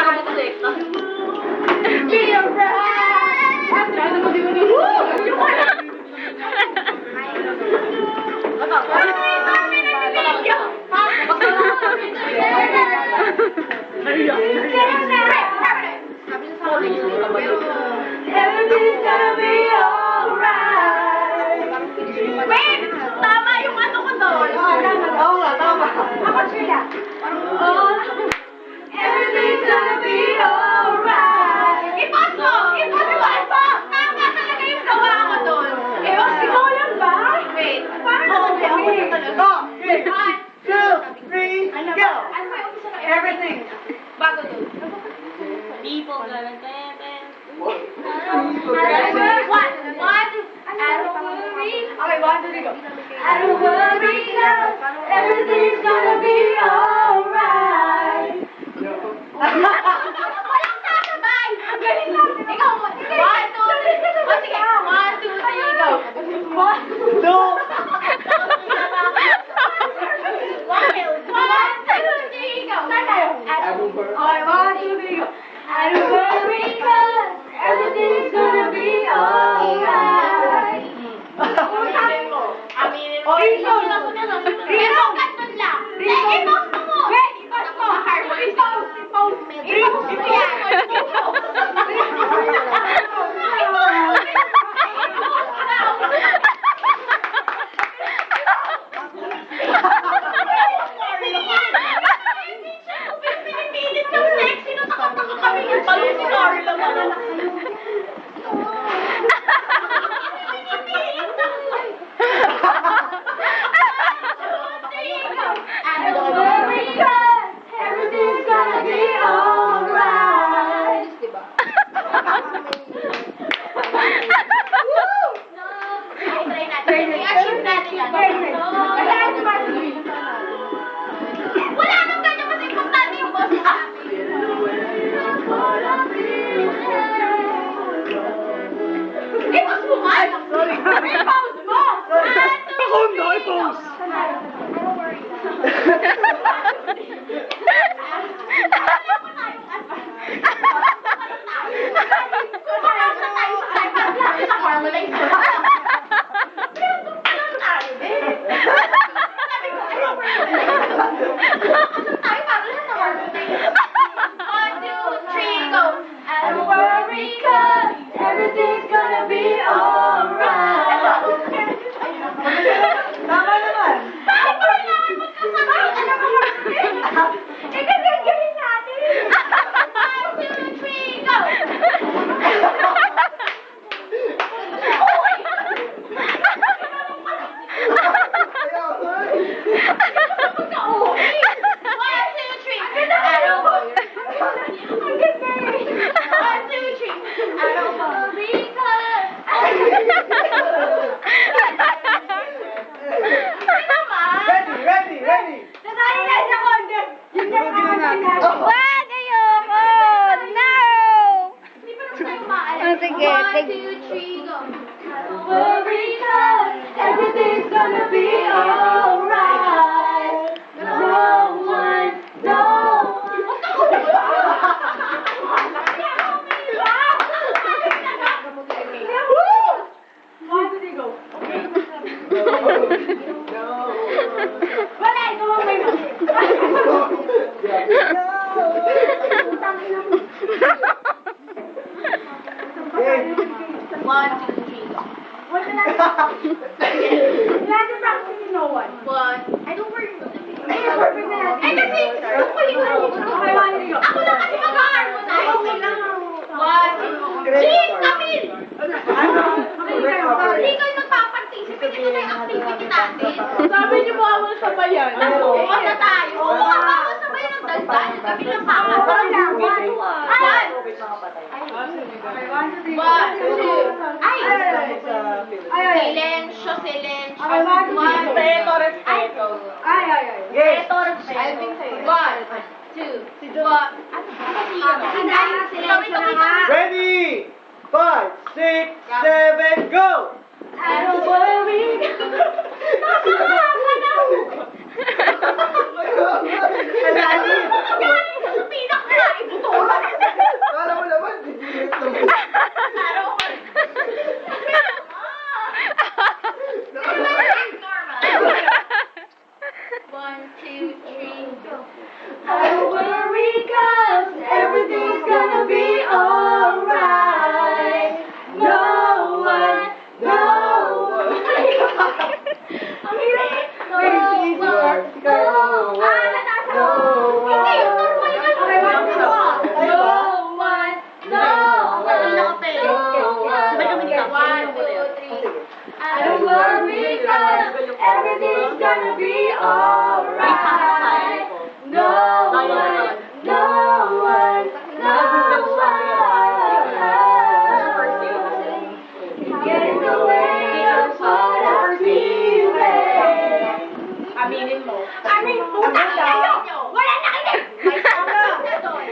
nakabusekta. Be alright! Ano mo, di mo na. Yung wala. Everything's gonna be alright. Wait! Tama yung ano ko doon. Oo nga, tama. Ako sila. Everything's gonna be alright. Ipos mo! Ipos mo! Tama talaga yung gawa ko doon. Sigaw yan ba? Wait. Parang ako talaga. Okay. 1, 2, 3, go! Everything. Bago doon. People gonna dance. One. I don't worry. Okay, 1, 2, 3, go. I don't worry, cause everything's gonna be alright. Walang sasabay! Ang galing lang! Ikaw mo! 1, 2, 3. O sige, 1, 2, 3, go! 1, 2. 1, 2, 3, go! Saan tayo? Okay, 1, 2, 3, go! I don't worry, cause everything's gonna be alright. Aminin mo. Aminin mo. Ikaw lang mo na lang. Pero ganun lang. I-post mo mo. I-post mo. I-post mo yan. Pinipilit yung sexy na nakataka kami yung balong si Carla. Everything's gonna be alright. Try natin. I-achieve natin yan. Wala nang ganyan kasi importante yung boss sa amin. I-pause mo nga! I-pause mo! Ako no, i-pause! Don't worry. Everything's gonna be alright. Tama naman! Tama naman! Magkasabay! Alam mo ba? Gagawin natin! 1, 2, 3, go! Ready! Wag! Ayoko! No! Sige. 1, 2, 3, go! Don't worry, cause everything's gonna be alright. No one, no. Wala, ikaw ang may mali. One, two, three, go. What's the last one? Last practice in no one. One. I don't worry about it. Ay, perfect na yan. Ay, kasi, okay, one, two, go. Ako lang kasi mag-harmonize. Okay lang. One, two, Jeez, Camille! Hindi kayo nagpaparticipate. Ito na yung activity natin. Sabi niyo bawal sabayan. Nagbukas na tayo. Oo, bawal sabay ng daldal. Kami lang papa. Ay! One, two. Ay! Silensyo. One, respeto. Ay. Respeto. One, two, one. Silensyo na nga. Ready! 5, 6, 7, go! I don't worry. Pinak na, ibuturan alright. No one, no one, no one can get in the way of what I'm feeling. Aminin mo. Putang ina nyo! Wala na kayo! May sama na doon.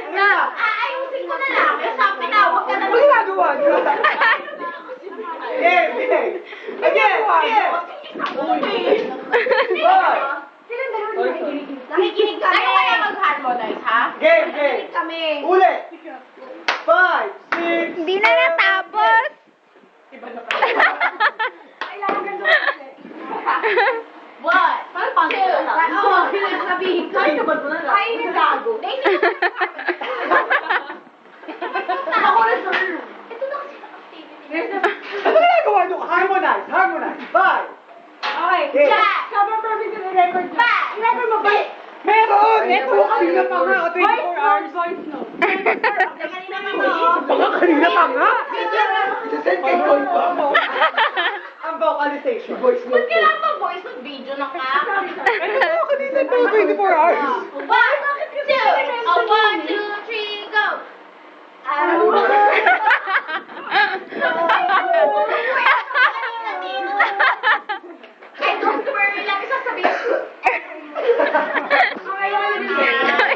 Aayusin ko na lang. Yung sabi na, huwag ka na Ano ginagawa niyo? Game, game. Again, again. Nakikinig kami. Ano kaya mag-harmonize, ha? Game, game. Kami. Ulit. 5, 6, Hindi na natapos. What? Two. Oo, sabihin ko. Kainin gago. Ako na sa room. Ito na kasi activity. Ano ginagawa niyo? Harmonize, harmonize. 5. Okay. Game. Jack! record niyo. I-record mo ba? Meron! Ito, kanina pa nga. 24 hours. Kanina pa nga. Baka kanina pa nga. Sisend kay Gold pa mo. Ang vocalization. Voice Ba't kailangan mag-voice mag-video na ka? Ito, kanina pa 24 hours. 1, 2, 1, 2, 3, go! I don't worry lang, isasabihin ko.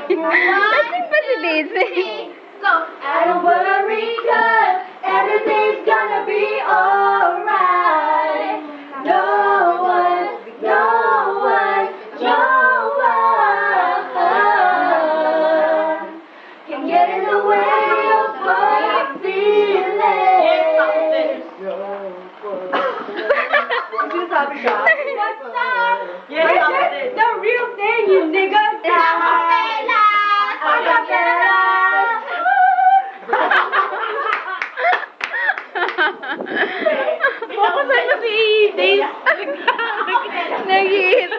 Lasing ba si Daisy? Go! I don't worry, cause everything's gonna be alright. No one, no one, no one can get in the way of what I'm feeling. Sinasabi siya? What's up? Yes, The real thing, you niggas. Acapella! Acapella! Fokusan na si Daisy. Nag-iit.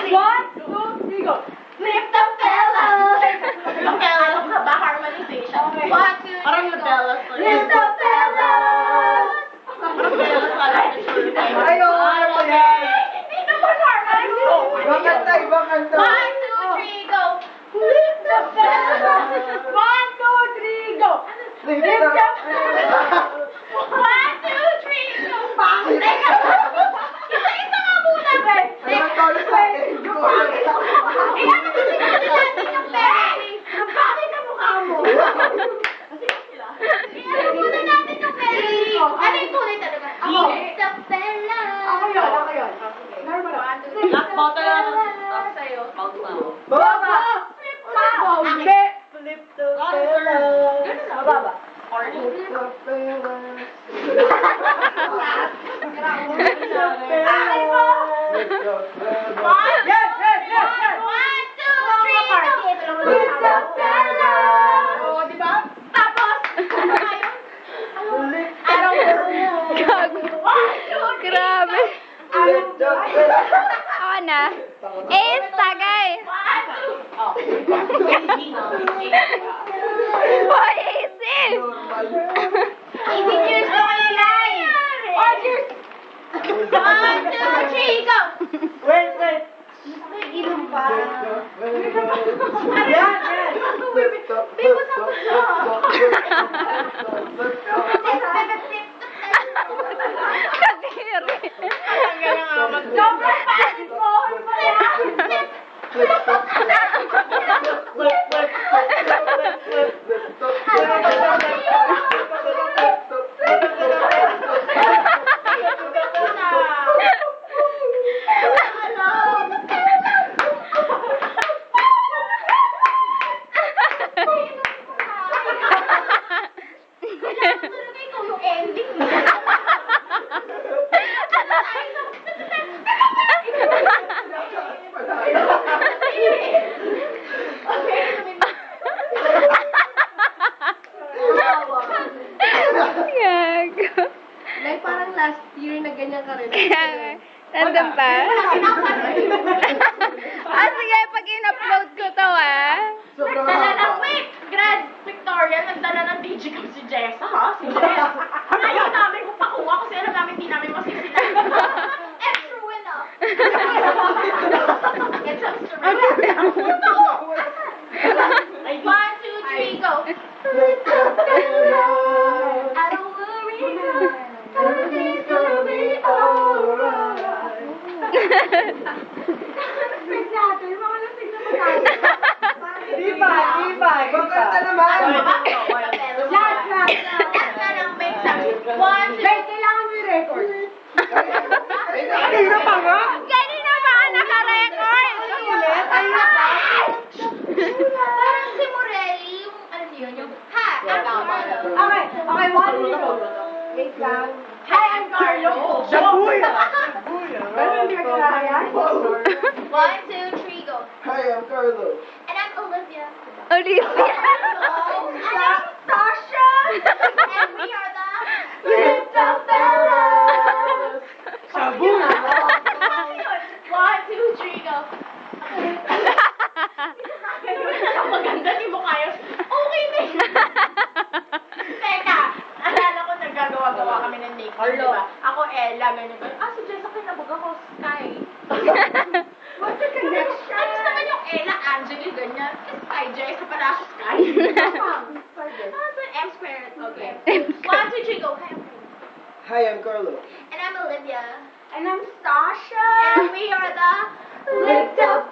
1, 2, 3, go! Lift the fellas! Alam ka ba, harmonization? 1, 2, 3, go! Lift the fellas! Ayaw, ano yan? Hindi naman harmonization! Ibang kanta, ibang kanta. 1, 2, 3, go! Lift the fellas! 1, 2, 3, go! Lift the fellas! 1, 2, 3, go! Teka! Isa-isa nga muna, Ben! Ayaw, tolo sa akin. Iyan na natin natin yung Mary! Ang bakit ang mukha mo? Iyan muna natin yung Mary! Ano yung tunay talaga? Ako. Lift the fellas! Ako yun, ako yun. Last bottle lang. Ako sa'yo. Baba! Flip pa! Hindi! Flip the fellas. Baba. Flip the fellas. Akin mo! One, Yes, yes, yes, yes. 1, 2, 3, go! Lift the fellas! Oo, di ba? Tapos, ano tayo? Flip Araw ko. Gago. 1, 2, 3, Grabe. Flip the fellas. Ako na. Ace, tagay. 1, 2. Oh. Boy, easy. Easy cheers to kayo live! Oh, cheers! 1, 2, 3, go! Wait, wait. Inom pa. Yan, yan. Babe, what's up with Kadiri. Sobrang fast mo! Gago. Like, parang last year na ganyan ka rin. Kaya, nandun pa? Sige, pag in-upload ko to, Nagdala ng, wait! Grad Victoria, nagdala ng digicam si Jessa, ha? Si Jess. Ayaw namin kung pakuha kasi alam namin di namin masisinan. Extra wait lang. Hi, I'm Carlo. Shabuya! Shabuya! Pero hindi ka kaya. 1, 2, 3, go. Hi, I'm Carlo. And I'm Olivia. Olivia. Oh, and I'm Sasha. And we are the Little Fellas. Shabuya! 1, 2, 3, go. Ang maganda, di mo kaya. Okay na yun. Teka, alala ko naggagawa-gawa kami ng makeup, di ba? Ako, Ella, ganyan ba? Ah, si Jessica, kinabog ako, Sky. What's the connection? Ayos naman yung Ella, Angeli, ganyan. Sky, Jessica, pala ako, Sky. Ah, so M squared. Okay. 1, 2, 3, go. Hi, I'm Carlo. And I'm Olivia. And I'm Sasha. And we are the Little